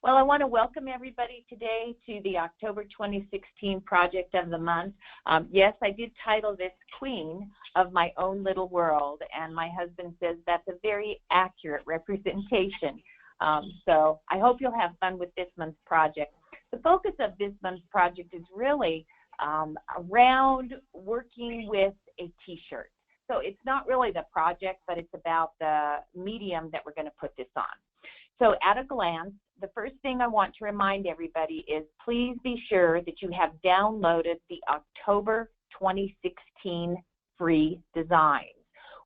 Well, I want to welcome everybody today to the October 2016 Project of the Month. Yes, I did title this Queen of My Own Little World, and my husband says that's a very accurate representation. So I hope you'll have fun with this month's project. The focus of this month's project is really around working with a t-shirt. So it's not really the project, but it's about the medium that we're going to put this on. So at a glance, the first thing I want to remind everybody is please be sure that you have downloaded the October 2016 free designs.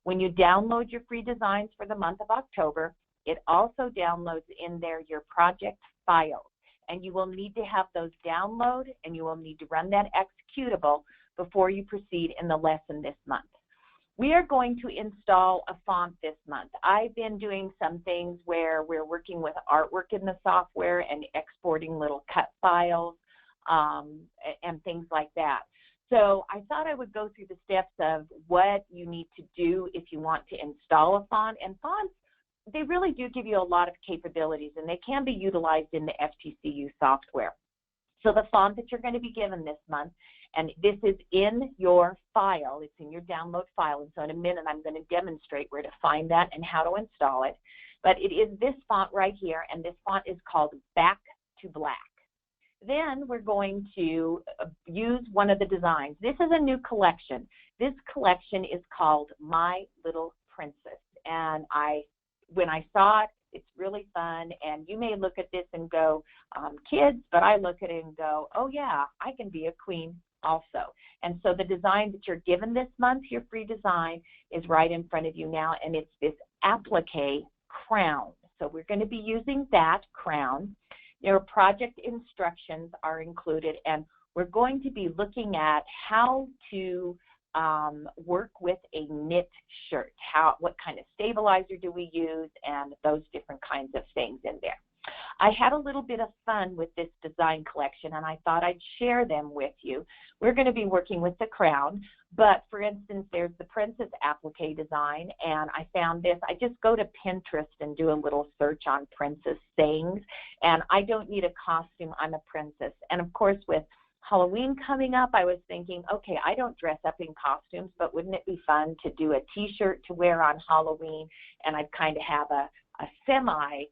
When you download your free designs for the month of October, it also downloads in there your project files. And you will need to have those download, and you will need to run that executable before you proceed in the lesson this month. We are going to install a font this month. I've been doing some things where we're working with artwork in the software and exporting little cut files and things like that. So I thought I would go through the steps of what you need to do if you want to install a font. And fonts, they really do give you a lot of capabilities, and they can be utilized in the FTCU software. So the font that you're going to be given this month, and this is in your file, it's in your download file, and so in a minute I'm going to demonstrate where to find that and how to install it. But it is this font right here, and this font is called Back to Black. Then we're going to use one of the designs. This is a new collection. This collection is called My Little Princess, and when I saw it, it's really fun, and you may look at this and go, kids, but I look at it and go, oh yeah, I can be a queen also. And so the design that you're given this month, your free design, is right in front of you now, and it's this applique crown. So we're going to be using that crown. Your project instructions are included, and we're going to be looking at how to work with a knit shirt. What kind of stabilizer do we use, and those different kinds of things in there. I had a little bit of fun with this design collection, and I thought I'd share them with you. We're going to be working with the crown, but for instance, there's the princess applique design, and I found this. I just go to Pinterest and do a little search on princess sayings, and I don't need a costume. I'm a princess. And of course, with Halloween coming up, I was thinking, okay, I don't dress up in costumes, but wouldn't it be fun to do a t-shirt to wear on Halloween, and I'd kind of have a semi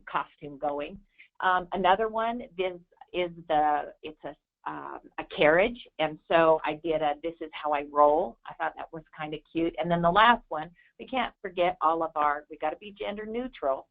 costume going. Another one it's a carriage, and so I did this is how I roll. I thought that was kind of cute. And then the last one, we can't forget we got to be gender neutral.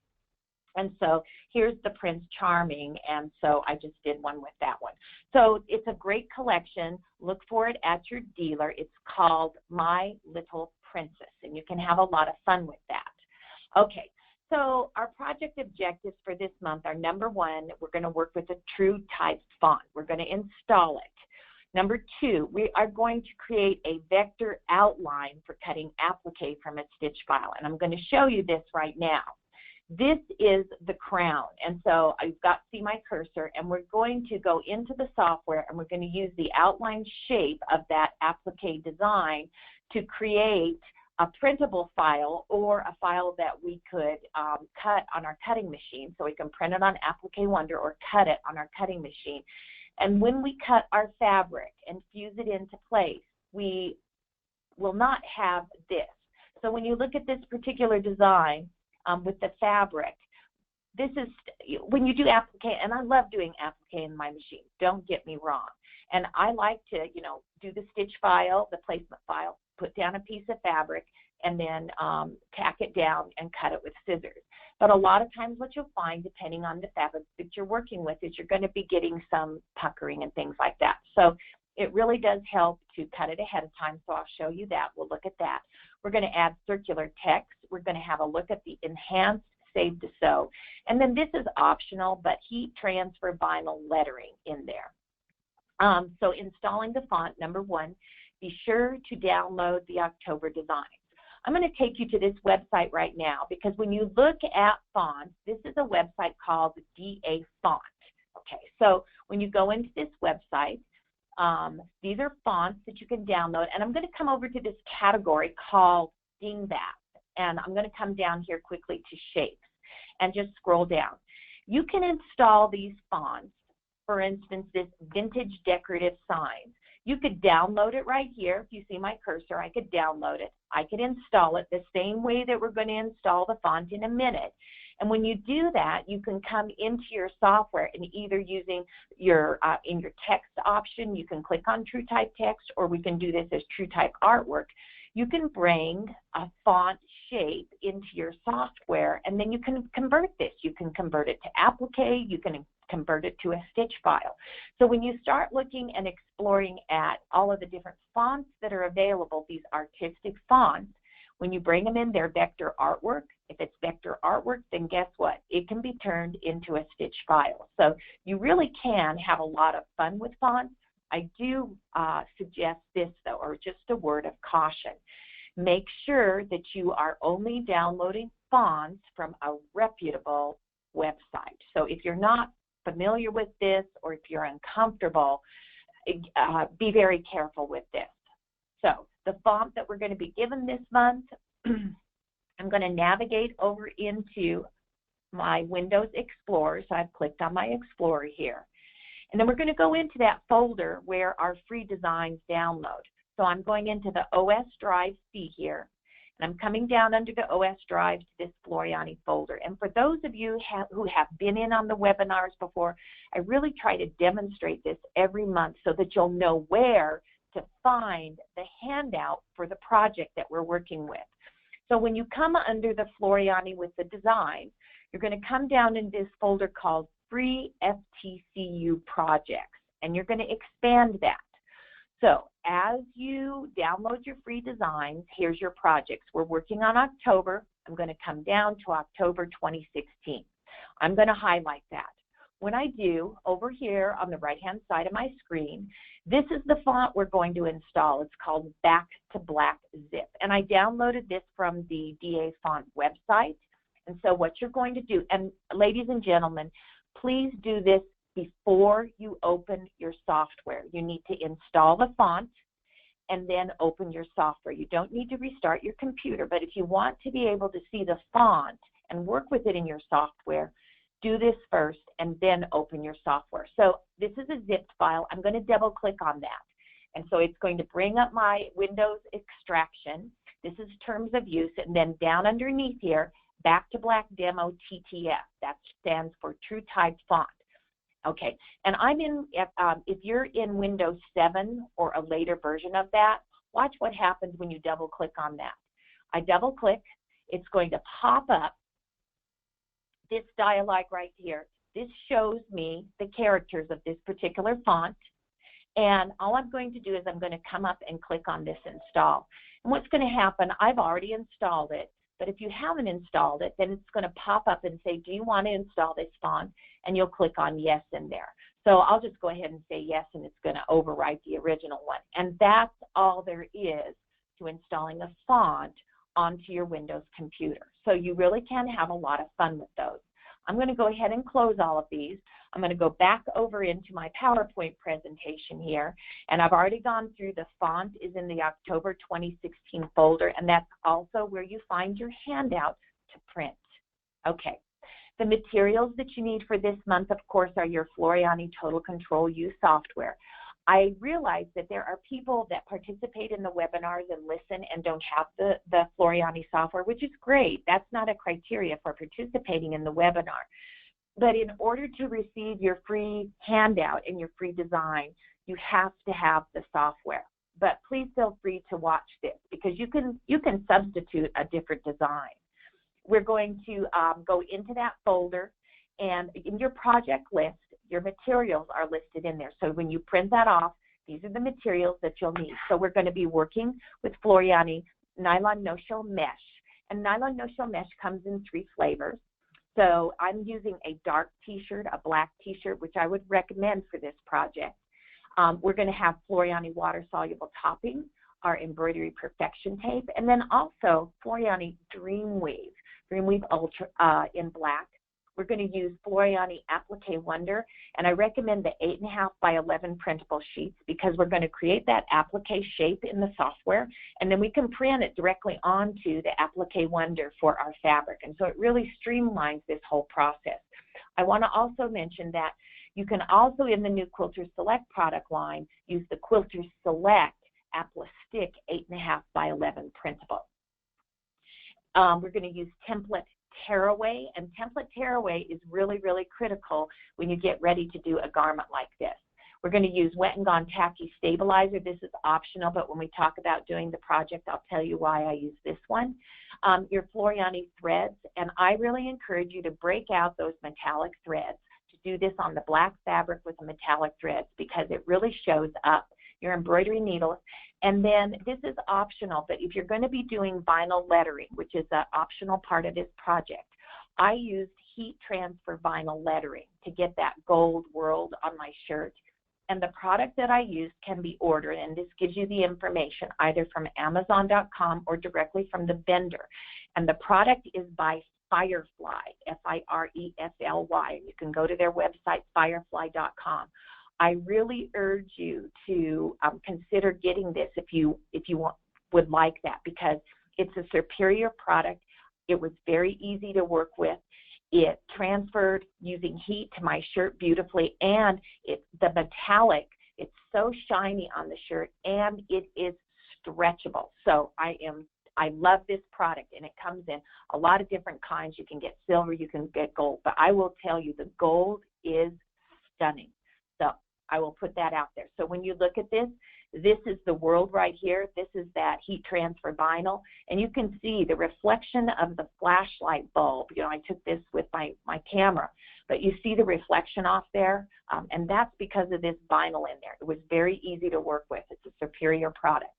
And so here's the Prince Charming, and so I just did one with that one. So it's a great collection. Look for it at your dealer. It's called My Little Princess, and you can have a lot of fun with that. Okay, so our project objectives for this month are, number one, we're going to work with a true type font. We're going to install it. Number two, we are going to create a vector outline for cutting applique from a stitch file, and I'm going to show you this right now. This is the crown, and so I've got, see my cursor, and we're going to go into the software, and we're going to use the outline shape of that applique design to create a printable file, or a file that we could cut on our cutting machine. So we can print it on Applique Wonder or cut it on our cutting machine. And when we cut our fabric and fuse it into place, we will not have this. So when you look at this particular design, with the fabric, this is when you do applique, and I love doing applique in my machine, don't get me wrong. And I like to, do the stitch file, the placement file, put down a piece of fabric, and then tack it down and cut it with scissors. But a lot of times what you'll find, depending on the fabric that you're working with, is you're going to be getting some puckering and things like that. So it really does help to cut it ahead of time, so I'll show you that. We'll look at that. We're going to add circular text. We're going to have a look at the enhanced Save to Sew. And then this is optional, but heat transfer vinyl lettering in there. So installing the font, number one, be sure to download the October designs. I'm going to take you to this website right now, because when you look at fonts, this is a website called DA Font. Okay, so when you go into this website, these are fonts that you can download, and I'm going to come over to this category called Dingbat, and I'm going to come down here quickly to shapes and just scroll down. You can install these fonts. For instance, this vintage decorative sign. You could download it right here. If you see my cursor, I could download it. I could install it the same way that we're going to install the font in a minute. And when you do that, you can come into your software and either using your, in your text option, you can click on TrueType Text, or we can do this as TrueType Artwork. You can bring a font shape into your software, and then you can convert this. You can convert it to applique, you can convert it to a stitch file. So when you start looking and exploring at all of the different fonts that are available, these artistic fonts, when you bring them in, they're vector artwork. If it's vector artwork, then guess what? It can be turned into a stitch file. So you really can have a lot of fun with fonts. I do suggest this, though, or just a word of caution. Make sure that you are only downloading fonts from a reputable website. So if you're not familiar with this, or if you're uncomfortable, be very careful with this. So the font that we're going to be given this month, I'm going to navigate over into my Windows Explorer. So I've clicked on my Explorer here. And then we're going to go into that folder where our free designs download. So I'm going into the OS Drive C here, and I'm coming down under the OS Drive to this Floriani folder. And for those of you who have been in on the webinars before, I really try to demonstrate this every month so that you'll know where to find the handout for the project that we're working with. So when you come under the Floriani with the design, you're going to come down in this folder called Free FTCU Projects, and you're going to expand that. So as you download your free designs, here's your projects. We're working on October. I'm going to come down to October 2016. I'm going to highlight that. When I do, over here on the right-hand side of my screen, this is the font we're going to install. It's called Back to Black Zip, and I downloaded this from the DA Font website. And so what you're going to do, and ladies and gentlemen, please do this before you open your software. You need to install the font and then open your software. You don't need to restart your computer, but if you want to be able to see the font and work with it in your software, do this first and then open your software. So this is a zipped file. I'm going to double click on that. And so it's going to bring up my Windows extraction. This is terms of use, and then down underneath here, Back to Black Demo TTF. That stands for TrueType Font. Okay, and I'm in, if you're in Windows 7 or a later version of that, watch what happens when you double click on that. I double click, it's going to pop up this dialog right here. This shows me the characters of this particular font, and all I'm going to do is I'm going to come up and click on this install. And what's going to happen, I've already installed it, but if you haven't installed it, then it's going to pop up and say, do you want to install this font? And you'll click on yes in there. So I'll just go ahead and say yes, and it's going to overwrite the original one. And that's all there is to installing a font onto your Windows computer. So you really can have a lot of fun with those. I'm going to go ahead and close all of these. I'm going to go back over into my PowerPoint presentation here, and I've already gone through the font is in the October 2016 folder, and that's also where you find your handout to print. Okay, the materials that you need for this month, of course, are your Floriani Total Control U software. I realize that there are people that participate in the webinars and listen and don't have the Floriani software, which is great. That's not a criteria for participating in the webinar. But in order to receive your free handout and your free design, you have to have the software. But please feel free to watch this because you can substitute a different design. We're going to go into that folder, and in your project list, your materials are listed in there. So when you print that off, these are the materials that you'll need. So we're going to be working with Floriani Nylon No-Show Mesh. And Nylon No-Show Mesh comes in 3 flavors. So I'm using a dark t-shirt, a black t-shirt, which I would recommend for this project. We're going to have Floriani water-soluble topping, our embroidery perfection tape, and then also Floriani Dreamweave Ultra in black. We're going to use Floriani Applique Wonder, and I recommend the 8.5 by 11 printable sheets because we're going to create that applique shape in the software, and then we can print it directly onto the Applique Wonder for our fabric, and so it really streamlines this whole process. I want to also mention that you can also, in the new Quilter Select product line, use the Quilter Select Apple-A-Stick 8.5 by 11 printable. We're going to use template tearaway, and template tearaway is really, really critical when you get ready to do a garment like this. We're going to use Wet and Gone Tacky Stabilizer. This is optional, but when we talk about doing the project, I'll tell you why I use this one. Your Floriani threads, and I really encourage you to break out those metallic threads, to do this on the black fabric with the metallic threads, because it really shows up your embroidery needles. And then this is optional, but if you're going to be doing vinyl lettering, which is an optional part of this project, I used heat transfer vinyl lettering to get that gold world on my shirt. And the product that I used can be ordered, and this gives you the information either from Amazon.com or directly from the vendor. And the product is by Firefly, F-I-R-E-F-L-Y. And you can go to their website, firefly.com. I really urge you to consider getting this if you would like that, because it's a superior product. It was very easy to work with. It transferred using heat to my shirt beautifully, and the metallic, it's so shiny on the shirt, and it is stretchable. So I love this product, and it comes in a lot of different kinds. You can get silver, you can get gold, but I will tell you the gold is stunning. So I will put that out there. So when you look at this, this is the world right here. This is that heat transfer vinyl, and you can see the reflection of the flashlight bulb. You know, I took this with my camera, but you see the reflection off there, and that's because of this vinyl in there. It was very easy to work with. It's a superior product.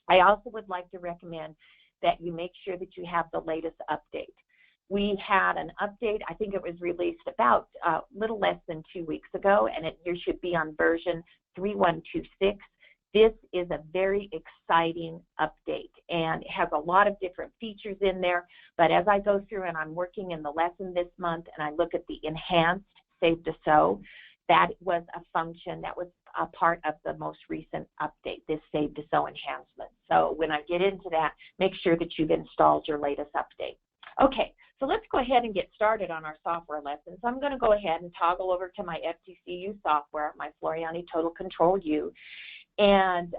I also would like to recommend that you make sure that you have the latest update. We had an update, I think it was released about a little less than 2 weeks ago, and you should be on version 3126. This is a very exciting update, and it has a lot of different features in there, but as I go through and I'm working in the lesson this month and I look at the enhanced Save to Sew, that was a function that was a part of the most recent update, this Save to Sew enhancement. So when I get into that, make sure that you've installed your latest update. Okay, so let's go ahead and get started on our software lesson. So I'm going to go ahead and toggle over to my FTCU software, my Floriani Total Control U. And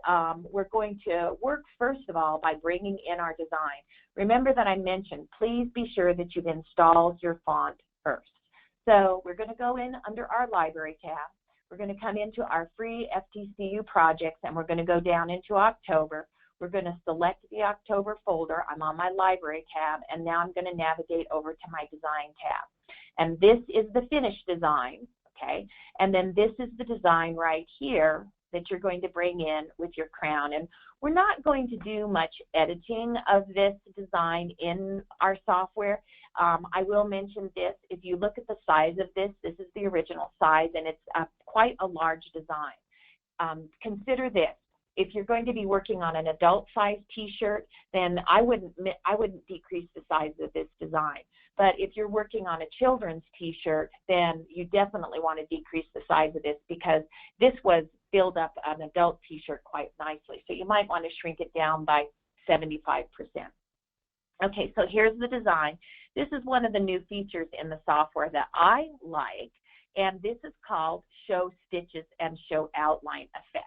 we're going to work, first of all, by bringing in our design. Remember that I mentioned, please be sure that you've installed your font first. So we're going to go in under our Library tab. We're going to come into our free FTCU projects, and we're going to go down into October. We're going to select the October folder. I'm on my Library tab, and now I'm going to navigate over to my Design tab. And this is the finished design, okay? And then this is the design right here that you're going to bring in with your crown. And we're not going to do much editing of this design in our software. I will mention this. If you look at the size of this, this is the original size, and it's quite a large design. Consider this. If you're going to be working on an adult size t-shirt, then I wouldn't decrease the size of this design. But if you're working on a children's t-shirt, then you definitely want to decrease the size of this, because this was filled up an adult t-shirt quite nicely. So you might want to shrink it down by 75%. Okay, so here's the design. This is one of the new features in the software that I like, and this is called Show Stitches and Show Outline Effect.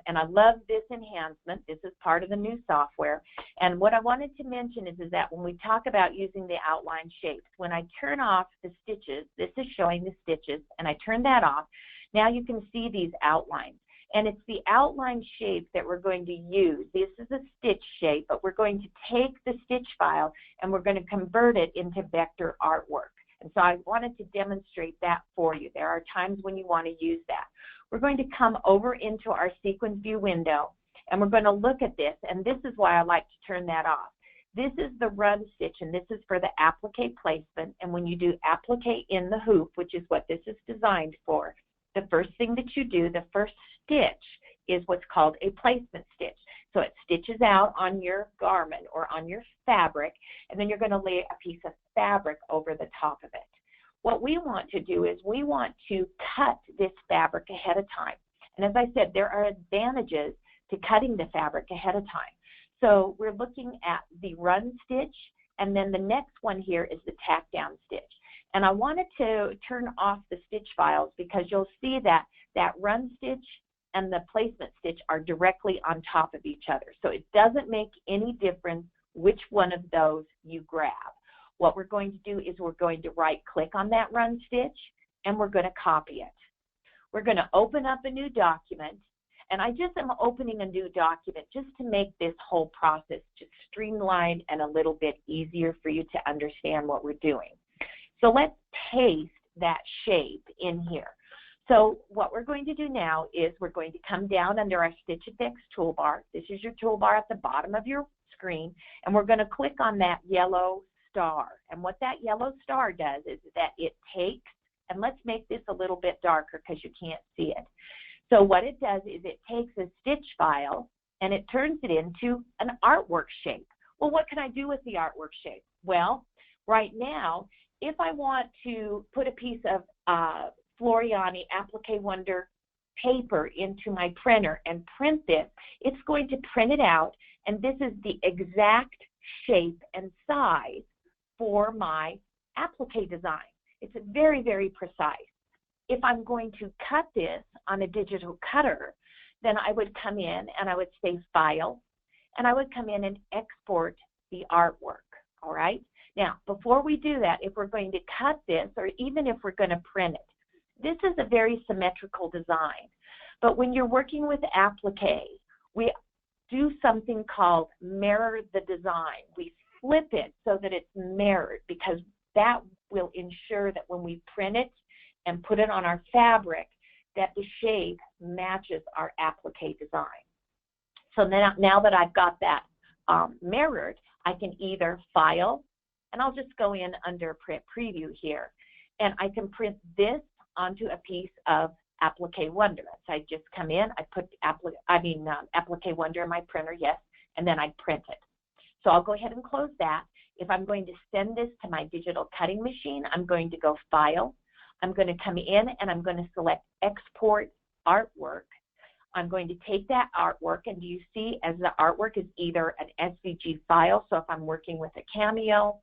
And I love this enhancement. This is part of the new software. And what I wanted to mention is that when we talk about using the outline shapes, when I turn off the stitches, this is showing the stitches, and I turn that off, now you can see these outlines. And it's the outline shape that we're going to use. This is a stitch shape, but we're going to take the stitch file and we're going to convert it into vector artwork. And so I wanted to demonstrate that for you. There are times when you want to use that. We're going to come over into our sequence view window, and we're going to look at this, and this is why I like to turn that off. This is the run stitch, and this is for the applique placement. And when you do applique in the hoop, which is what this is designed for, the first thing that you do, the first stitch, is what's called a placement stitch. So it stitches out on your garment or on your fabric, and then you're going to lay a piece of fabric over the top of it. What we want to do is we want to cut this fabric ahead of time. And as I said, there are advantages to cutting the fabric ahead of time. So we're looking at the run stitch, and then the next one here is the tack down stitch. And I wanted to turn off the stitch files because you'll see that that run stitch and the placement stitch are directly on top of each other. So it doesn't make any difference which one of those you grab. What we're going to do is we're going to right-click on that run stitch, and we're going to copy it. We're going to open up a new document, and I just am opening a new document just to make this whole process just streamlined and a little bit easier for you to understand what we're doing. So let's paste that shape in here. So what we're going to do now is we're going to come down under our Stitch Effects toolbar. This is your toolbar at the bottom of your screen, and we're going to click on that yellow star. And what that yellow star does is that it takes, and let's make this a little bit darker because you can't see it. So what it does is it takes a stitch file and it turns it into an artwork shape. Well, what can I do with the artwork shape? Well, right now, if I want to put a piece of Floriani Applique Wonder paper into my printer and print this, it's going to print it out, and this is the exact shape and size for my applique design. It's very, very precise. If I'm going to cut this on a digital cutter, then I would come in and I would say File, and I would come in and export the artwork, all right? Now, before we do that, if we're going to cut this, or even if we're going to print it, this is a very symmetrical design. But when you're working with applique, we do something called mirror the design. We flip it so that it's mirrored, because that will ensure that when we print it and put it on our fabric, that the shape matches our applique design. So now that I've got that mirrored, I can either file, and I'll just go in under print preview here, and I can print this onto a piece of Applique Wonder. So I just come in, I put Applique Wonder in my printer, yes, and then I print it. So I'll go ahead and close that. If I'm going to send this to my digital cutting machine, I'm going to go File. I'm going to come in and I'm going to select Export Artwork. I'm going to take that artwork, and do you see as the artwork is either an SVG file, so if I'm working with a Cameo,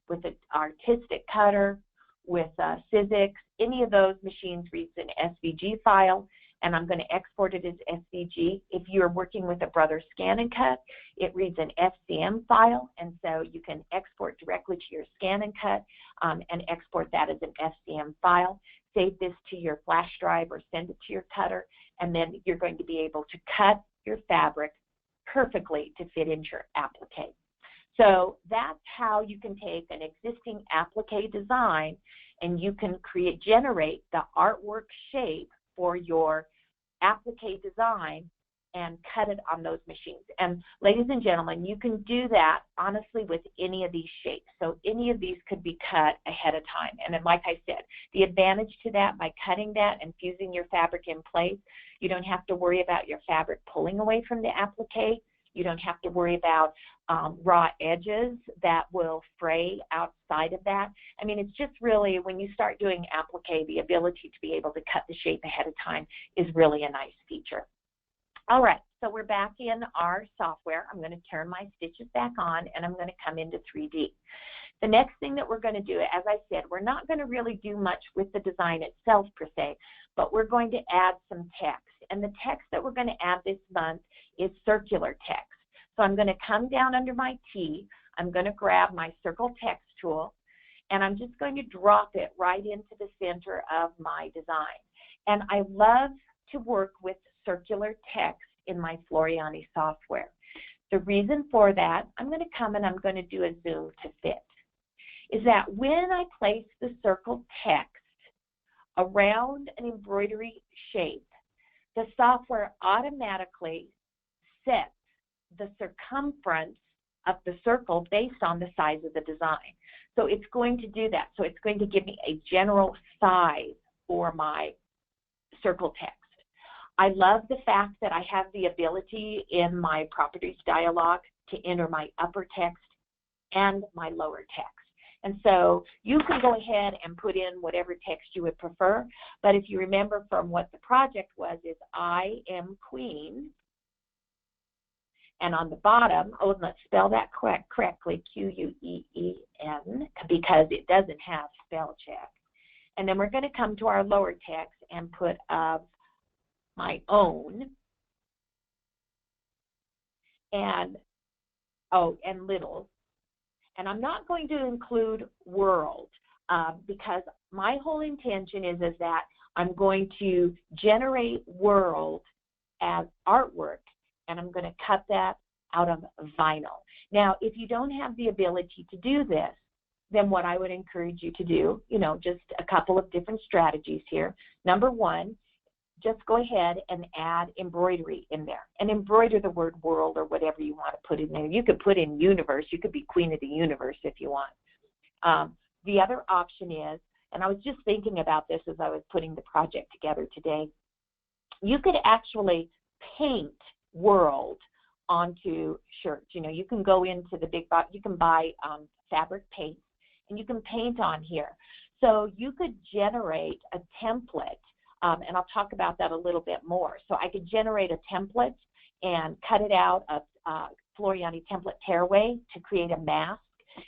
with an artistic cutter, with Sizzix, any of those machines reads an SVG file, and I'm going to export it as SVG. If you're working with a Brother Scan and Cut, it reads an FCM file, and so you can export directly to your Scan and Cut and export that as an FCM file. Save this to your flash drive or send it to your cutter, and then you're going to be able to cut your fabric perfectly to fit into your applique. So that's how you can take an existing applique design and you can generate the artwork shape for your applique design and cut it on those machines. And ladies and gentlemen, you can do that honestly with any of these shapes. So any of these could be cut ahead of time. And then, like I said, the advantage to that, by cutting that and fusing your fabric in place, you don't have to worry about your fabric pulling away from the applique. You don't have to worry about raw edges that will fray outside of that. I mean, it's just really, when you start doing applique, the ability to be able to cut the shape ahead of time is really a nice feature. All right, so we're back in our software. I'm going to turn my stitches back on, and I'm going to come into 3D. The next thing that we're going to do, as I said, we're not going to really do much with the design itself per se, but we're going to add some text. And the text that we're going to add this month is circular text. So I'm going to come down under my T, I'm going to grab my circle text tool, and I'm just going to drop it right into the center of my design. And I love to work with circular text in my Floriani software. The reason for that, I'm going to come and I'm going to do a zoom to fit, is that when I place the circle text around an embroidery shape, the software automatically sets the circumference of the circle based on the size of the design. So it's going to do that. So it's going to give me a general size for my circle text. I love the fact that I have the ability in my properties dialog to enter my upper text and my lower text. And so you can go ahead and put in whatever text you would prefer. But if you remember from what the project was, is I am queen, And on the bottom, oh, and let's spell that correctly, Queen, because it doesn't have spell check. And then we're going to come to our lower text and put of my own, and little. And I'm not going to include world because my whole intention is that I'm going to generate world as artwork, and I'm going to cut that out of vinyl. Now, if you don't have the ability to do this, then what I would encourage you to do, just a couple of different strategies here. Number one, just go ahead and add embroidery in there and embroider the word world or whatever you want to put in there. You could put in universe. You could be queen of the universe if you want. The other option is, and I was just thinking about this as I was putting the project together today, you could actually paint world onto shirts. You can go into the big box, you can buy fabric paint, and you can paint on here. So you could generate a template, and I'll talk about that a little bit more. So I could generate a template and cut it out of Floriani Template Tearaway to create a mask,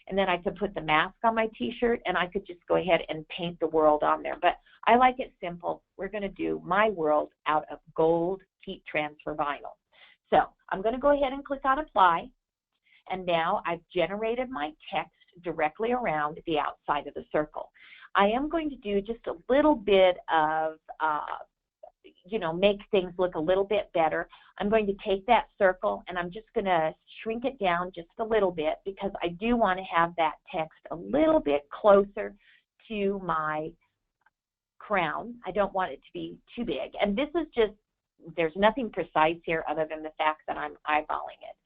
and then I could put the mask on my t-shirt, and I could just go ahead and paint the world on there. But I like it simple. We're going to do my world out of gold heat transfer vinyl. So I'm going to go ahead and click on apply, and now I've generated my text directly around the outside of the circle. I am going to do just a little bit of, make things look a little bit better. I'm going to take that circle and I'm just going to shrink it down just a little bit because I do want to have that text a little bit closer to my crown. I don't want it to be too big. And this is just, there's nothing precise here other than the fact that I'm eyeballing it.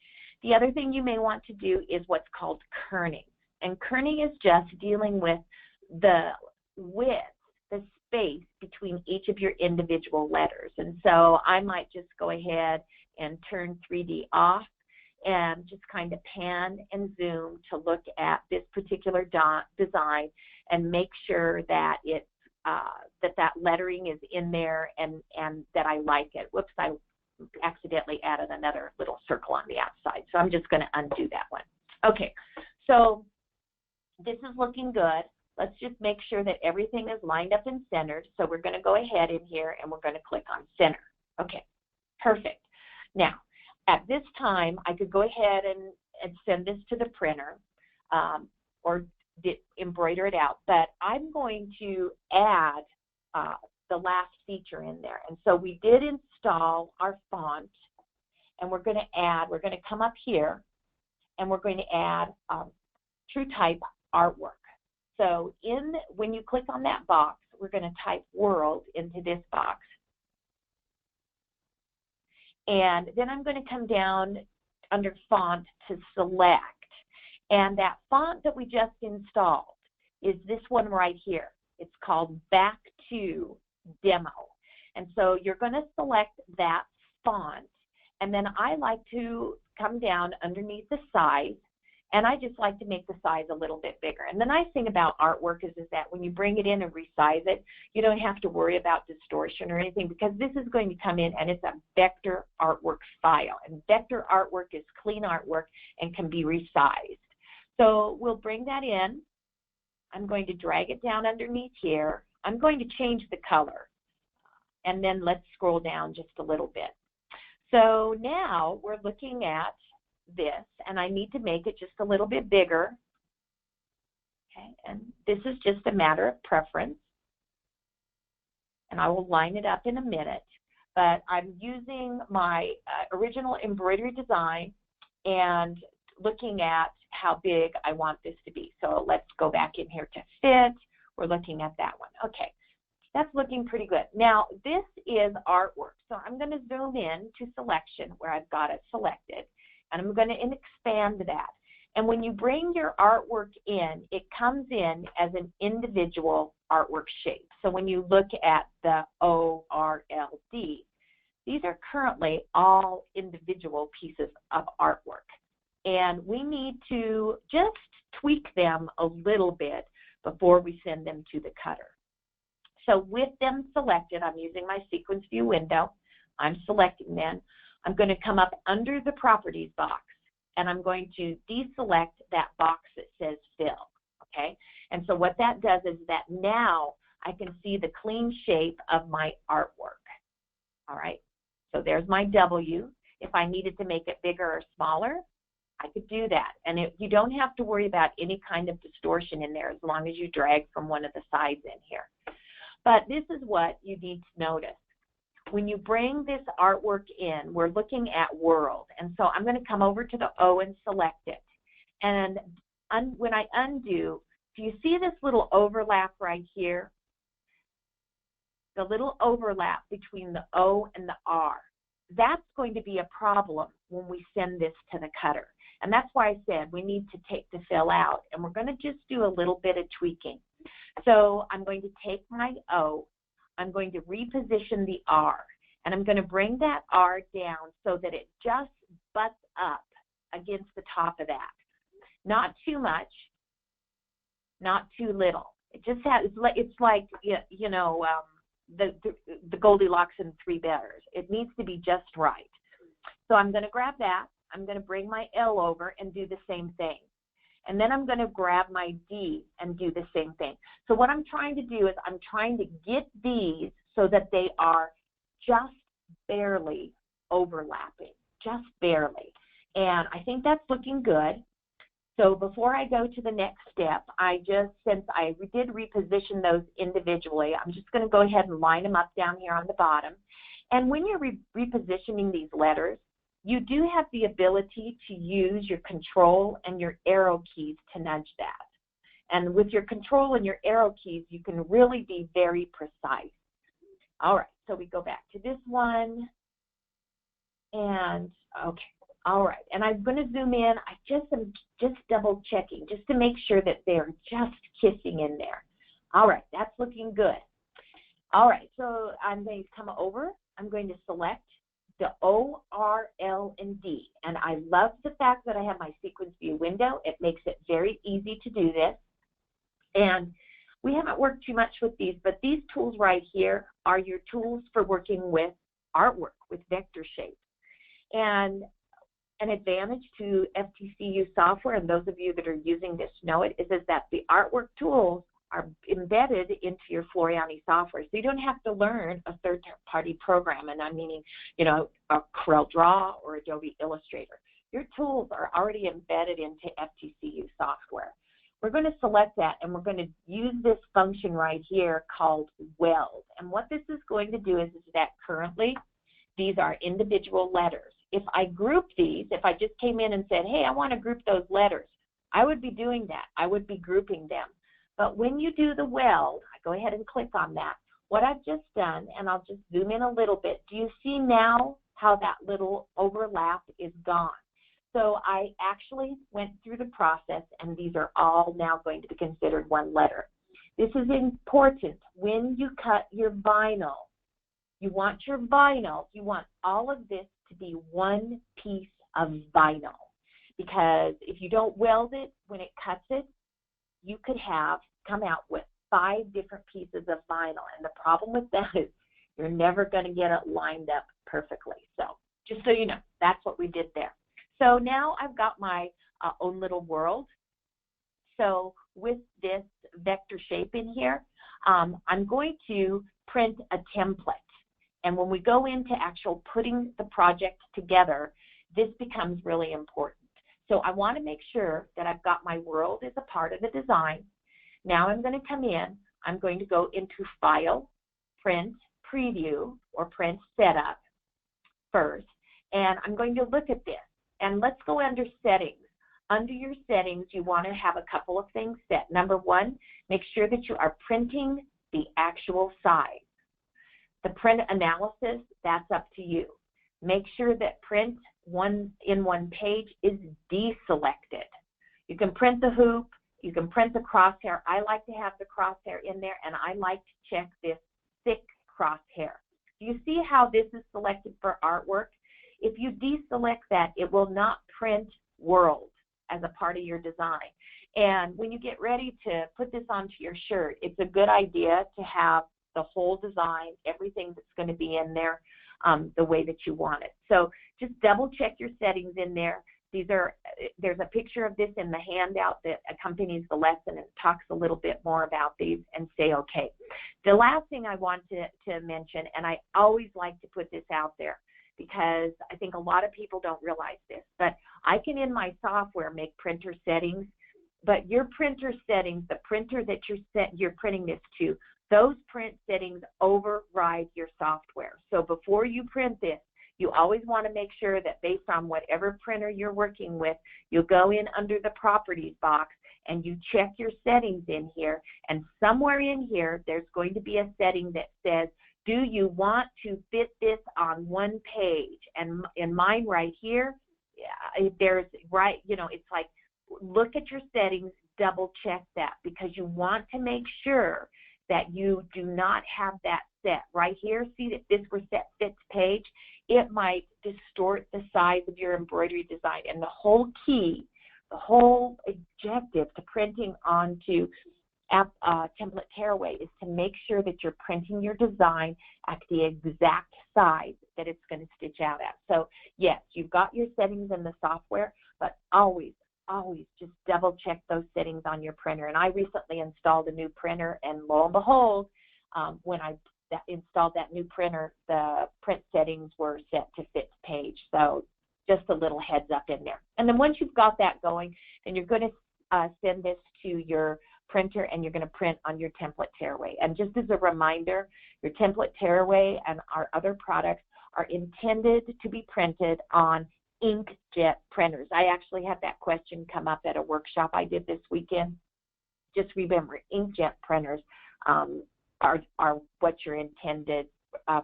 The other thing you may want to do is what's called kerning. And kerning is just dealing with the width, the space between each of your individual letters. And so I might just go ahead and turn 3D off and just kind of pan and zoom to look at this particular design and make sure that it's that lettering is in there and that I like it. Whoops, I accidentally added another little circle on the outside. So I'm just going to undo that one. Okay, so this is looking good. Let's just make sure that everything is lined up and centered. So we're going to go ahead in here and we're going to click on center. Okay, perfect. Now, at this time, I could go ahead and send this to the printer or embroider it out, but I'm going to add the last feature in there. And so we did install our font, and we're going to come up here, and we're going to add TrueType artwork. So when you click on that box, we're going to type world into this box. And then I'm going to come down under font to select. And that font that we just installed is this one right here. It's called Back to Demo. And so you're going to select that font. And then I like to come down underneath the size, and I just like to make the size a little bit bigger. And the nice thing about artwork is that when you bring it in and resize it, you don't have to worry about distortion or anything, because this is going to come in and it's a vector artwork file. And vector artwork is clean artwork and can be resized. So we'll bring that in. I'm going to drag it down underneath here. I'm going to change the color. And then let's scroll down just a little bit. So now we're looking at this, and I need to make it just a little bit bigger. Okay, and this is just a matter of preference. And I will line it up in a minute. But I'm using my original embroidery design and looking at how big I want this to be. So let's go back in here to fit. We're looking at that one. Okay, that's looking pretty good. Now, this is artwork. So I'm going to zoom in to selection where I've got it selected, and I'm going to expand that. And when you bring your artwork in, it comes in as an individual artwork shape. So when you look at the ORLD, these are currently all individual pieces of artwork. And we need to just tweak them a little bit before we send them to the cutter. So with them selected, I'm using my sequence view window. I'm selecting them. I'm going to come up under the properties box, and I'm going to deselect that box that says fill, okay? And so what that does is that now I can see the clean shape of my artwork, all right? So there's my W. If I needed to make it bigger or smaller, I could do that. And you don't have to worry about any kind of distortion in there as long as you drag from one of the sides in here. But this is what you need to notice. When you bring this artwork in, we're looking at world. And so I'm going to come over to the O and select it. And when I undo, do you see this little overlap right here? The little overlap between the O and the R. That's going to be a problem when we send this to the cutter. And that's why I said we need to take the fill out, and we're going to just do a little bit of tweaking. So I'm going to take my O, I'm going to reposition the R, and I'm going to bring that R down so that it just butts up against the top of that. Not too much, not too little. It just has, it's like, you know, the Goldilocks and Three Bears. It needs to be just right. So I'm going to grab that. I'm going to bring my L over and do the same thing. And then I'm going to grab my D and do the same thing. So what I'm trying to do is I'm trying to get these so that they are just barely overlapping, just barely. And I think that's looking good. So before I go to the next step, since I did reposition those individually, I'm just going to go ahead and line them up down here on the bottom. And when you're repositioning these letters, you do have the ability to use your control and your arrow keys to nudge that. And with your control and your arrow keys, you can really be very precise. All right, so we go back to this one. And, okay, all right. And I'm going to zoom in. I am just double checking just to make sure that they're just kissing in there. All right, that's looking good. All right, so I'm going to come over. I'm going to select the O, R, L, and D. And I love the fact that I have my sequence view window. It makes it very easy to do this. And we haven't worked too much with these, but these tools right here are your tools for working with artwork, with vector shapes. And an advantage to FTCU software, and those of you that are using this know it, is that the artwork tools are embedded into your Floriani software. So you don't have to learn a third-party program, and I'm meaning, you know, a Corel Draw or Adobe Illustrator. Your tools are already embedded into FTCU software. We're going to select that, and we're going to use this function right here called weld. And what this is going to do is that currently these are individual letters. If I group these, if I just came in and said, hey, I want to group those letters, I would be doing that. I would be grouping them. But when you do the weld, I go ahead and click on that. What I've just done, and I'll just zoom in a little bit, do you see now how that little overlap is gone? So I actually went through the process, and these are all now going to be considered one letter. This is important. When you cut your vinyl, you want all of this to be one piece of vinyl, because if you don't weld it, when it cuts it, you could come out with 5 different pieces of vinyl. And the problem with that is you're never going to get it lined up perfectly. So just so you know, that's what we did there. So now I've got my own little world. So with this vector shape in here, I'm going to print a template. And when we go into actual putting the project together, this becomes really important. So I want to make sure that I've got my world as a part of the design. Now I'm going to come in. I'm going to go into File, Print, Preview, or Print Setup first. And I'm going to look at this. And let's go under Settings. Under your settings, you want to have a couple of things set. Number one, make sure that you are printing the actual size. The print analysis, that's up to you. Make sure that print in one page is deselected. You can print the hoop, you can print the crosshair. I like to have the crosshair in there, and I like to check this thick crosshair. Do you see how this is selected for artwork? If you deselect that, it will not print world as a part of your design. And when you get ready to put this onto your shirt, it's a good idea to have the whole design, everything that's going to be in there, the way that you want it. So just double check your settings in there. There's a picture of this in the handout that accompanies the lesson and talks a little bit more about these, and say okay. The last thing I want to mention, and I always like to put this out there because I think a lot of people don't realize this, but I can in my software make printer settings, but your printer settings, the printer that you're printing this to, those print settings override your software. So before you print this, you always want to make sure that based on whatever printer you're working with, you go in under the properties box and you check your settings in here, and somewhere in here there's going to be a setting that says, do you want to fit this on one page? And in mine right here, there's it's like, look at your settings, double check that, because you want to make sure that you do not have that set. Right here, see that this were set fits page, it might distort the size of your embroidery design. And the whole key, the whole objective to printing onto Template Tearaway is to make sure that you're printing your design at the exact size that it's going to stitch out at. So yes, you've got your settings in the software, but always just double check those settings on your printer. And I recently installed a new printer, and lo and behold, when I installed that new printer, the print settings were set to fit page. So just a little heads up in there. And then once you've got that going, then you're going to send this to your printer, and you're going to print on your Template Tearaway. And just as a reminder, your Template Tearaway and our other products are intended to be printed on inkjet printers. I actually had that question come up at a workshop I did this weekend. Just remember, inkjet printers are what your intended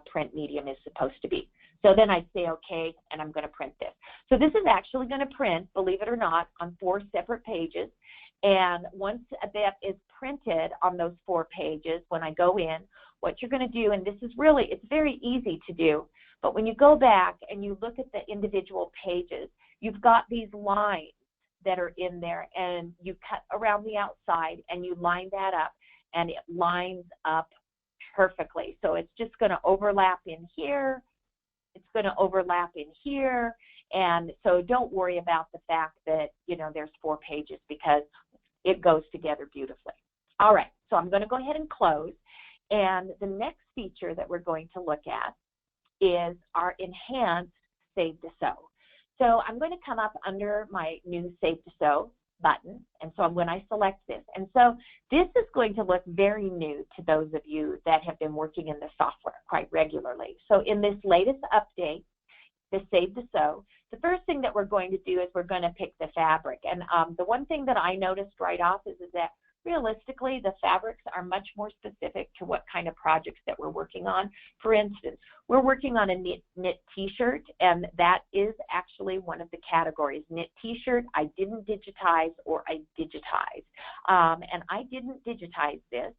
print medium is supposed to be. So then I say, okay, and I'm going to print this. So this is actually going to print, believe it or not, on 4 separate pages. And once that is printed on those 4 pages, when I go in, what you're going to do, and this is really, it's very easy to do, but when you go back and you look at the individual pages, you've got these lines that are in there, and you cut around the outside and you line that up, and it lines up perfectly. So it's just going to overlap in here, it's going to overlap in here, and so don't worry about the fact that, there's 4 pages, because it goes together beautifully. All right, so I'm going to go ahead and close, and the next feature that we're going to look at is our enhanced Save to Sew. So I'm going to come up under my new Save to Sew button, and so when I select this, and so this is going to look very new to those of you that have been working in the software quite regularly. So in this latest update, the Save to Sew, the first thing that we're going to do is we're going to pick the fabric. And the one thing that I noticed right off is that realistically, the fabrics are much more specific to what kind of projects that we're working on. For instance, we're working on a knit t-shirt, and that is actually one of the categories. Knit t-shirt, I didn't digitize, or I digitized. And I didn't digitize this,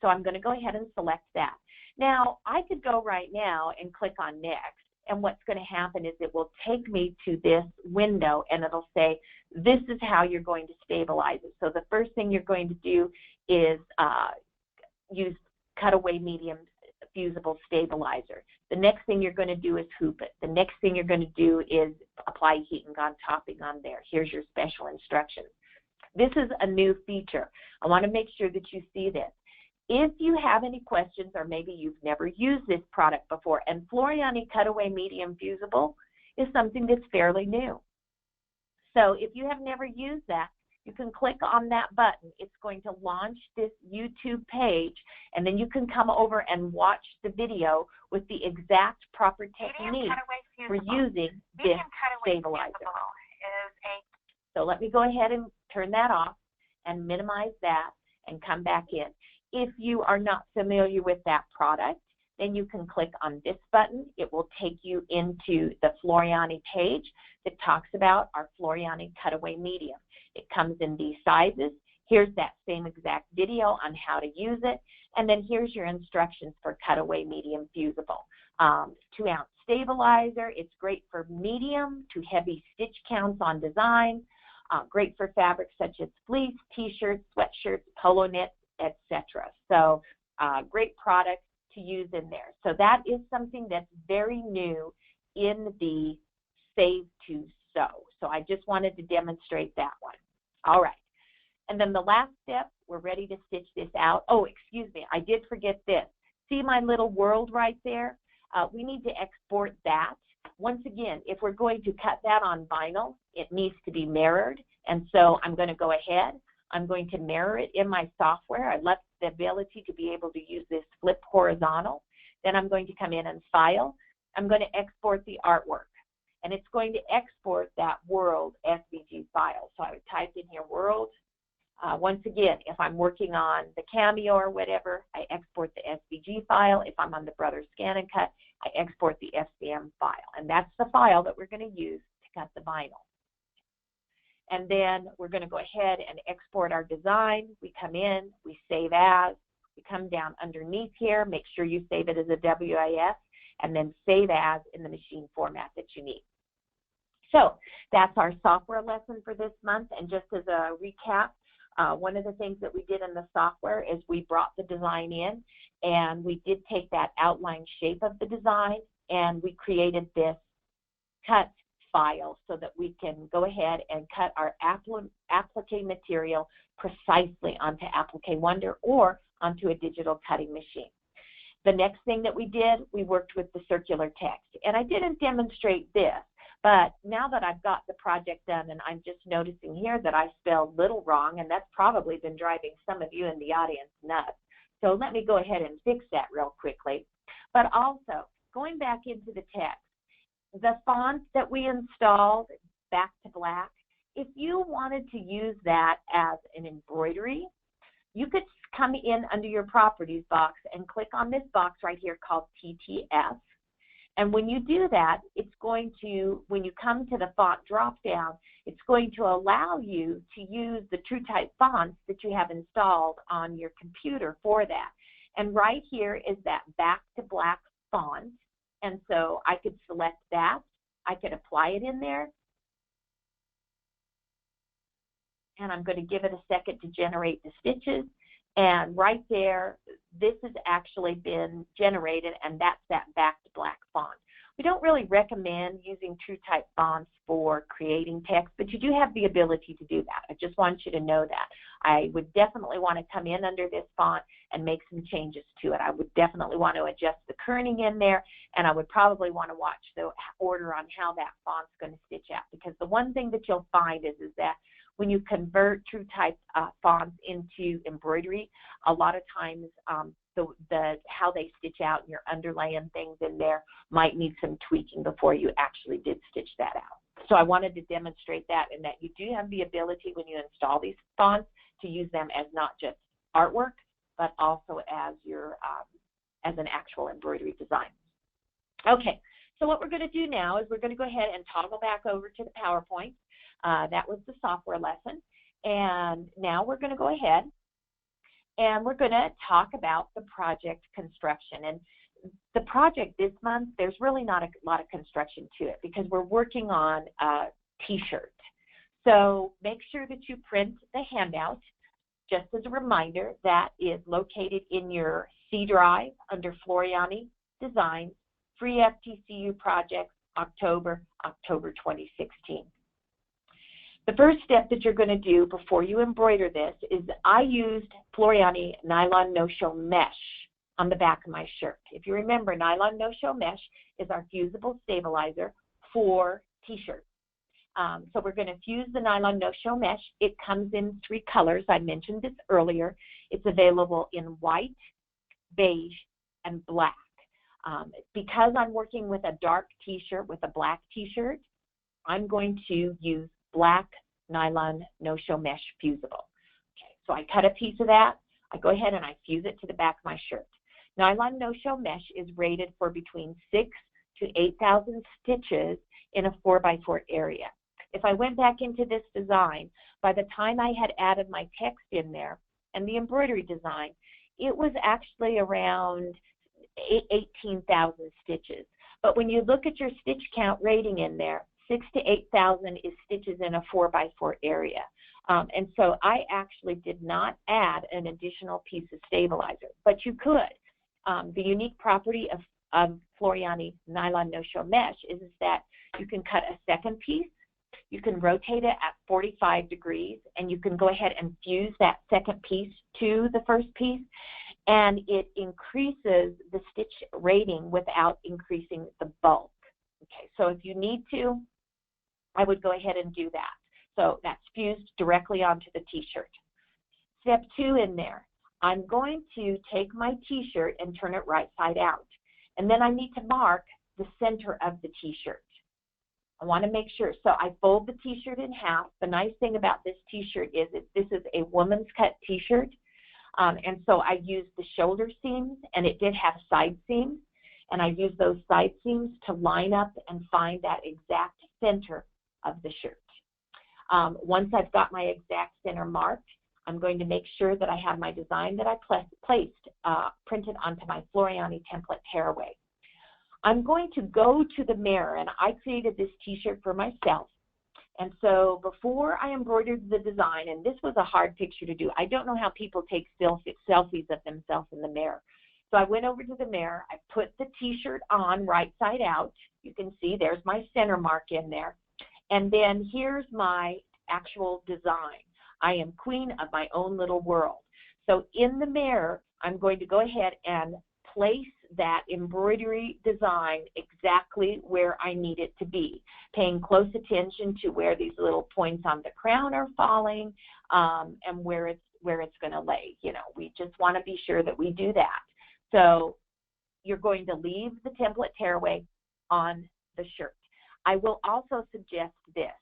so I'm going to go ahead and select that. Now, I could go right now and click on Next, and what's going to happen is it will take me to this window, and it'll say, this is how you're going to stabilize it. So the first thing you're going to do is use Cutaway Medium Fusible Stabilizer. The next thing you're going to do is hoop it. The next thing you're going to do is apply heat and gun topping on there. Here's your special instructions. This is a new feature. I want to make sure that you see this. If you have any questions, or maybe you've never used this product before, and Floriani Cutaway Medium Fusible is something that's fairly new. So if you have never used that, you can click on that button. It's going to launch this YouTube page, and then you can come over and watch the video with the exact proper technique for using this stabilizer. So let me go ahead and turn that off and minimize that and come back in. If you are not familiar with that product, then you can click on this button. It will take you into the Floriani page that talks about our Floriani Cutaway Medium. It comes in these sizes. Here's that same exact video on how to use it. And then here's your instructions for Cutaway Medium Fusible. 2-ounce stabilizer. It's great for medium to heavy stitch counts on design. Great for fabrics such as fleece, t-shirts, sweatshirts, polo knit, etc. So great product to use in there. So that is something that's very new in the Save to Sew. So I just wanted to demonstrate that one. All right. And then the last step, we're ready to stitch this out. Oh, excuse me, I did forget this. See my little world right there? We need to export that. Once again, if we're going to cut that on vinyl, it needs to be mirrored. And so I'm going to go ahead. I'm going to mirror it in my software. I left the ability to be able to use this flip horizontal. Then I'm going to come in and file. I'm going to export the artwork. And it's going to export that world SVG file. So I would type in here world. Once again, if I'm working on the Cameo or whatever, I export the SVG file. If I'm on the Brothers Scan and Cut, I export the SVM file. And that's the file that we're going to use to cut the vinyl. And then we're going to go ahead and export our design. We come in, we save as, we come down underneath here, make sure you save it as a WIF, and then save as in the machine format that you need. So that's our software lesson for this month. And just as a recap, one of the things that we did in the software is we brought the design in, and we did take that outline shape of the design, and we created this cut file so that we can go ahead and cut our applique material precisely onto Applique Wonder or onto a digital cutting machine. The next thing that we did, we worked with the circular text. And I didn't demonstrate this, but now that I've got the project done, and I'm just noticing here that I spelled little wrong, and that's probably been driving some of you in the audience nuts. So let me go ahead and fix that real quickly. But also, going back into the text, the font that we installed, Back to Black, if you wanted to use that as an embroidery, you could come in under your properties box and click on this box right here called TTS. And when you do that, it's going to, when you come to the font drop down, it's going to allow you to use the TrueType fonts that you have installed on your computer for that. And right here is that Back to Black font. And so I could select that. I could apply it in there. And I'm going to give it a second to generate the stitches. And right there, this has actually been generated, and that's that Back to Black font. We don't really recommend using TrueType fonts for creating text, but you do have the ability to do that. I just want you to know that. I would definitely want to come in under this font and make some changes to it. I would definitely want to adjust the kerning in there, and I would probably want to watch the order on how that font's going to stitch out, because the one thing that you'll find is that when you convert TrueType fonts into embroidery, a lot of times how they stitch out and you're underlaying things in there might need some tweaking before you actually did stitch that out. So I wanted to demonstrate that, and that you do have the ability when you install these fonts to use them as not just artwork, but also as your as an actual embroidery design. Okay, so what we're going to do now is we're going to go ahead and toggle back over to the PowerPoint. That was the software lesson. And now we're going to go ahead and we're going to talk about the project construction. And the project this month, there's really not a lot of construction to it because we're working on a t-shirt. So make sure that you print the handout. Just as a reminder, that is located in your C drive under Floriani Designs, Free FTCU Projects, October 2016. The first step that you're going to do before you embroider this is I used Floriani nylon no-show mesh on the back of my shirt. If you remember, nylon no-show mesh is our fusible stabilizer for t-shirts. So we're going to fuse the nylon no-show mesh. It comes in 3 colors. I mentioned this earlier. It's available in white, beige, and black. Because I'm working with a dark t-shirt with a black t-shirt, I'm going to use black nylon no-show mesh fusible. Okay, so I cut a piece of that. I go ahead and I fuse it to the back of my shirt. Nylon no-show mesh is rated for between 6,000 to 8,000 stitches in a 4x4 area. If I went back into this design, by the time I had added my text in there and the embroidery design, it was actually around 18,000 stitches. But when you look at your stitch count rating in there, 6,000 to 8,000 is stitches in a 4x4 area. And so I actually did not add an additional piece of stabilizer, but you could. the unique property of Floriani nylon no-show mesh is that you can cut a second piece, you can rotate it at 45 degrees, and you can go ahead and fuse that second piece to the first piece, and it increases the stitch rating without increasing the bulk. Okay, so if you need to, I would go ahead and do that. So that's fused directly onto the t-shirt. Step 2 in there, I'm going to take my t-shirt and turn it right side out. And then I need to mark the center of the t-shirt. I want to make sure. So I fold the t-shirt in half. The nice thing about this t-shirt is that this is a woman's cut t-shirt. And so I used the shoulder seams, and it did have side seams. And I used those side seams to line up and find that exact center of the shirt. Once I've got my exact center marked, I'm going to make sure that I have my design that I placed printed onto my Floriani template tearaway. I'm going to go to the mirror, and I created this t-shirt for myself. And so before I embroidered the design, and this was a hard picture to do, I don't know how people take selfies of themselves in the mirror. So I went over to the mirror, I put the t-shirt on right side out. You can see there's my center mark in there. And then here's my actual design. I am queen of my own little world. So in the mirror, I'm going to go ahead and place that embroidery design exactly where I need it to be, paying close attention to where these little points on the crown are falling, and where it's going to lay. You know, we just want to be sure that we do that. So you're going to leave the template tearaway on the shirt. I will also suggest this.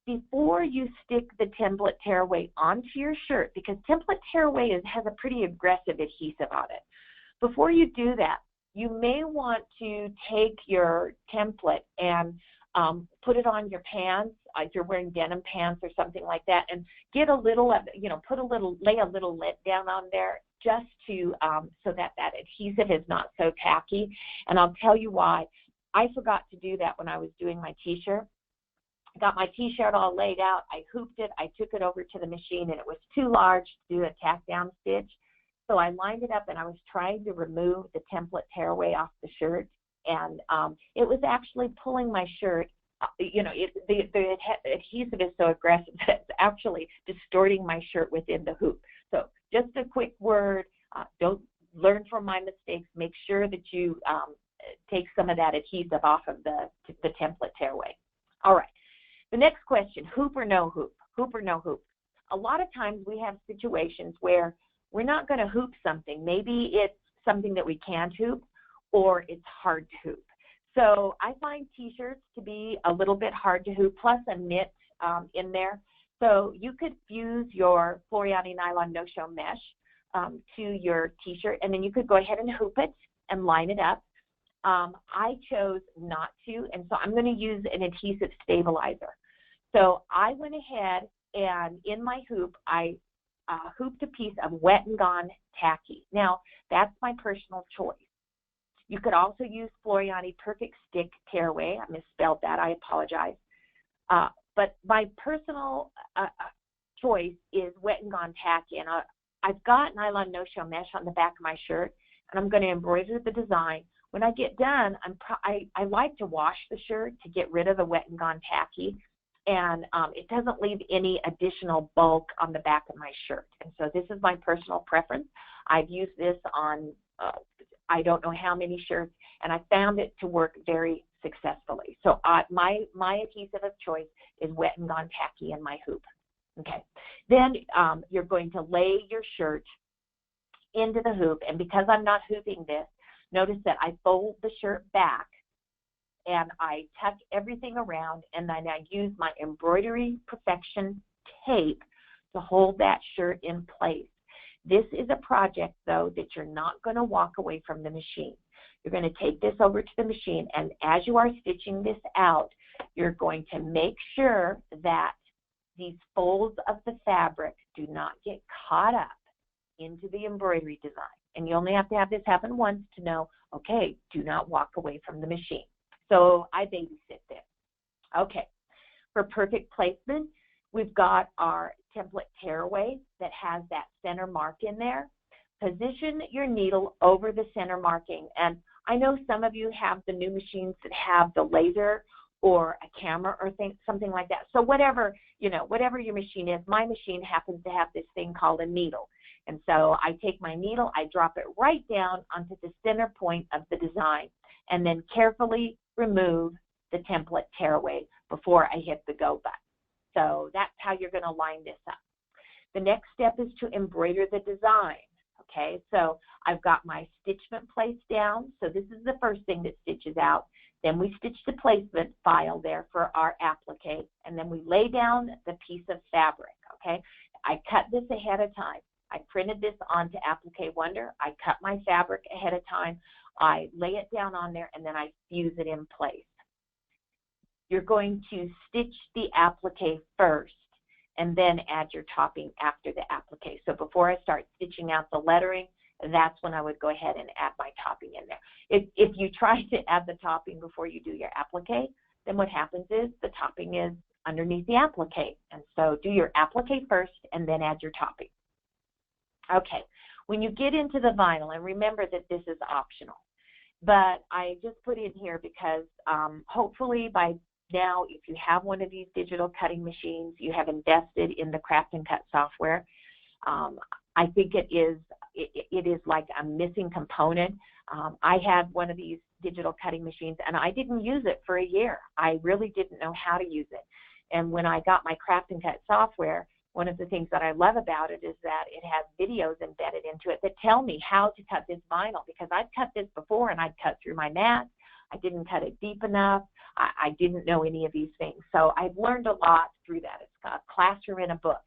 Before you stick the template tearaway onto your shirt, because template tearaway has a pretty aggressive adhesive on it, before you do that, you may want to take your template and put it on your pants, if you're wearing denim pants or something like that, and get a little of, lay a little lint down on there just to, so that adhesive is not so tacky. And I'll tell you why. I forgot to do that when I was doing my t-shirt. I got my t-shirt all laid out, I hooped it, I took it over to the machine, and it was too large to do a tack down stitch. So I lined it up, and I was trying to remove the template tearaway off the shirt, and it was actually pulling my shirt. The adhesive is so aggressive that it's actually distorting my shirt within the hoop. So just a quick word, don't learn from my mistakes. Make sure that you take some of that adhesive off of the template tearaway. All right. The next question, hoop or no hoop? Hoop or no hoop? A lot of times we have situations where we're not going to hoop something. Maybe it's something that we can't hoop, or it's hard to hoop. So I find t-shirts to be a little bit hard to hoop, plus a knit in there. So you could fuse your Floriani nylon no-show mesh to your t-shirt, and then you could go ahead and hoop it and line it up. I chose not to, and so I'm going to use an adhesive stabilizer. So I went ahead, and in my hoop, I hooped a piece of Wet and Gone tacky. Now, that's my personal choice. You could also use Floriani Perfect Stick Tearaway. I misspelled that. I apologize. But my personal choice is Wet and Gone tacky. And I've got nylon no-show mesh on the back of my shirt, and I'm going to embroider the design. When I get done, I like to wash the shirt to get rid of the Wet and Gone tacky, and it doesn't leave any additional bulk on the back of my shirt. And so this is my personal preference. I've used this on I don't know how many shirts, and I found it to work very successfully. So my adhesive of choice is Wet and Gone tacky in my hoop. Okay. Then you're going to lay your shirt into the hoop, and because I'm not hooping this, notice that I fold the shirt back and I tuck everything around, and then I use my embroidery perfection tape to hold that shirt in place. This is a project, though, that you're not going to walk away from the machine. You're going to take this over to the machine, and as you are stitching this out, you're going to make sure that these folds of the fabric do not get caught up into the embroidery design. And you only have to have this happen once to know, okay, do not walk away from the machine. So I babysit this. Okay, for perfect placement, we've got our template tearaway that has that center mark in there. position your needle over the center marking. And I know some of you have the new machines that have the laser or a camera or something like that. So whatever, whatever your machine is, my machine happens to have this thing called a needle. And so I take my needle, I drop it right down onto the center point of the design, and then carefully remove the template tearaway before I hit the go button. So that's how you're going to line this up. The next step is to embroider the design. Okay, so I've got my stitchment placed down. So this is the first thing that stitches out. Then we stitch the placement file there for our applique, and then we lay down the piece of fabric. Okay, I cut this ahead of time. I printed this onto Applique Wonder. I cut my fabric ahead of time. I lay it down on there, and then I fuse it in place. You're going to stitch the applique first, and then add your topping after the applique. So before I start stitching out the lettering, that's when I would go ahead and add my topping in there. If you try to add the topping before you do your applique, then what happens is the topping is underneath the applique. And so do your applique first and then add your topping. Okay, when you get into the vinyl, and remember that this is optional, but I just put in here because hopefully by now, if you have one of these digital cutting machines, you have invested in the Craft and Cut software. I think it is like a missing component. I had one of these digital cutting machines, and I didn't use it for a year. I really didn't know how to use it. And when I got my Craft and Cut software, one of the things that I love about it is that it has videos embedded into it that tell me how to cut this vinyl, because I've cut this before and I'd cut through my mat. I didn't cut it deep enough. I didn't know any of these things. So I've learned a lot through that. It's a classroom in a book.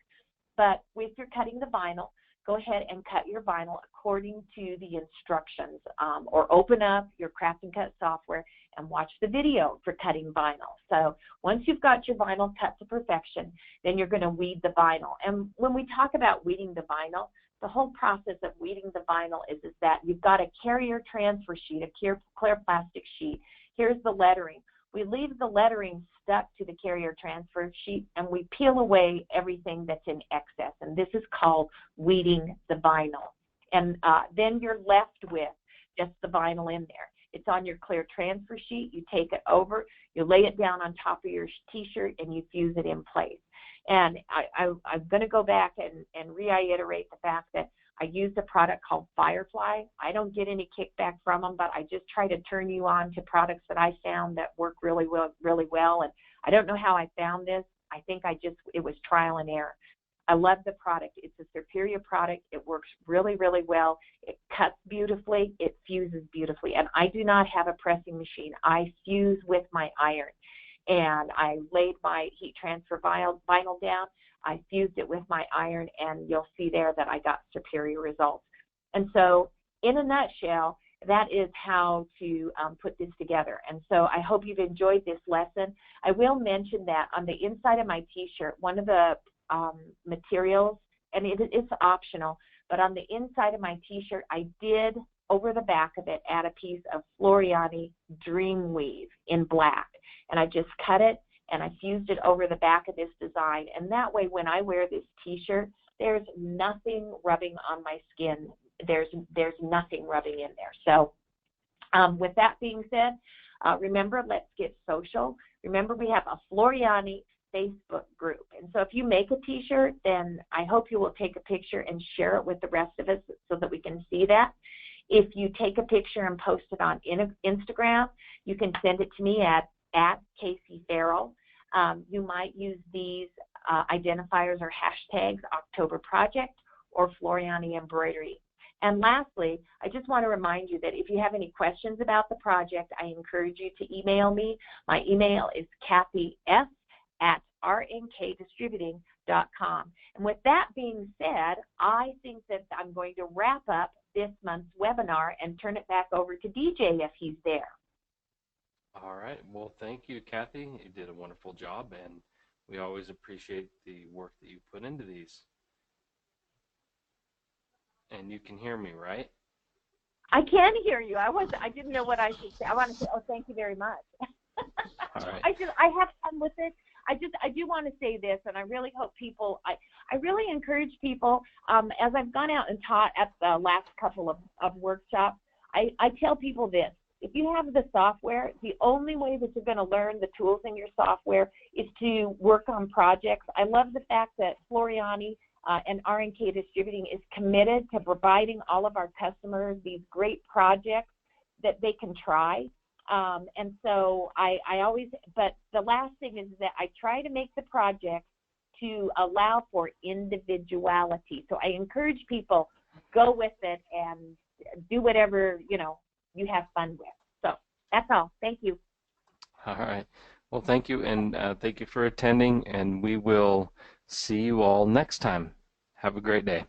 But if you're cutting the vinyl, go ahead and cut your vinyl according to the instructions, or open up your Craft and Cut software and watch the video for cutting vinyl. So once you've got your vinyl cut to perfection, then you're going to weed the vinyl. And when we talk about weeding the vinyl, the whole process of weeding the vinyl is that you've got a carrier transfer sheet, a clear plastic sheet. Here's the lettering. We leave the lettering stuck to the carrier transfer sheet, and we peel away everything that's in excess, and this is called weeding the vinyl. And then you're left with just the vinyl in there. It's on your clear transfer sheet. You take it over, you lay it down on top of your t-shirt, and you fuse it in place. And I'm going to go back and reiterate the fact that I used a product called Firefly. I don't get any kickback from them, but I just try to turn you on to products that I found that work really well. And I don't know how I found this. I think it was trial and error. I love the product. It's a superior product. It works really well. It cuts beautifully. It fuses beautifully. And I do not have a pressing machine. I fuse with my iron. And I laid my heat transfer vinyl down. I fused it with my iron, and you'll see there that I got superior results. And so in a nutshell, that is how to put this together. And so I hope you've enjoyed this lesson. I will mention that on the inside of my t-shirt, one of the materials, and it's optional, but on the inside of my t-shirt, I did, over the back of it, add a piece of Floriani Dreamweave in black. And I just cut it and I fused it over the back of this design. And that way, when I wear this t-shirt, there's nothing rubbing on my skin. There's nothing rubbing in there. So with that being said, remember, let's get social. Remember, we have a Floriani Facebook group. And so if you make a t-shirt, then I hope you will take a picture and share it with the rest of us so that we can see that. If you take a picture and post it on Instagram, you can send it to me at Casey Farrell. You might use these identifiers or hashtags, October Project or Floriani Embroidery. And lastly, I just want to remind you that if you have any questions about the project, I encourage you to email me. My email is kathyf@rnkdistributing.com. And with that being said, I think that I'm going to wrap up this month's webinar and turn it back over to DJ if he's there. All right. Well, thank you, Kathy. You did a wonderful job, and we always appreciate the work that you put into these. And you can hear me, right? I can hear you. I didn't know what I should say. I want to say, oh, thank you very much. All right. I have fun with it. I do want to say this, and I really hope people, I really encourage people, as I've gone out and taught at the last couple of workshops, I tell people this: if you have the software, the only way that you're going to learn the tools in your software is to work on projects. I love the fact that Floriani and R&K Distributing is committed to providing all of our customers these great projects that they can try. And so I always, but the last thing is that I try to make the project to allow for individuality. So I encourage people, go with it and do whatever, you have fun with. So that's all. Thank you. All right. Well, thank you, and thank you for attending, and we will see you all next time. Have a great day.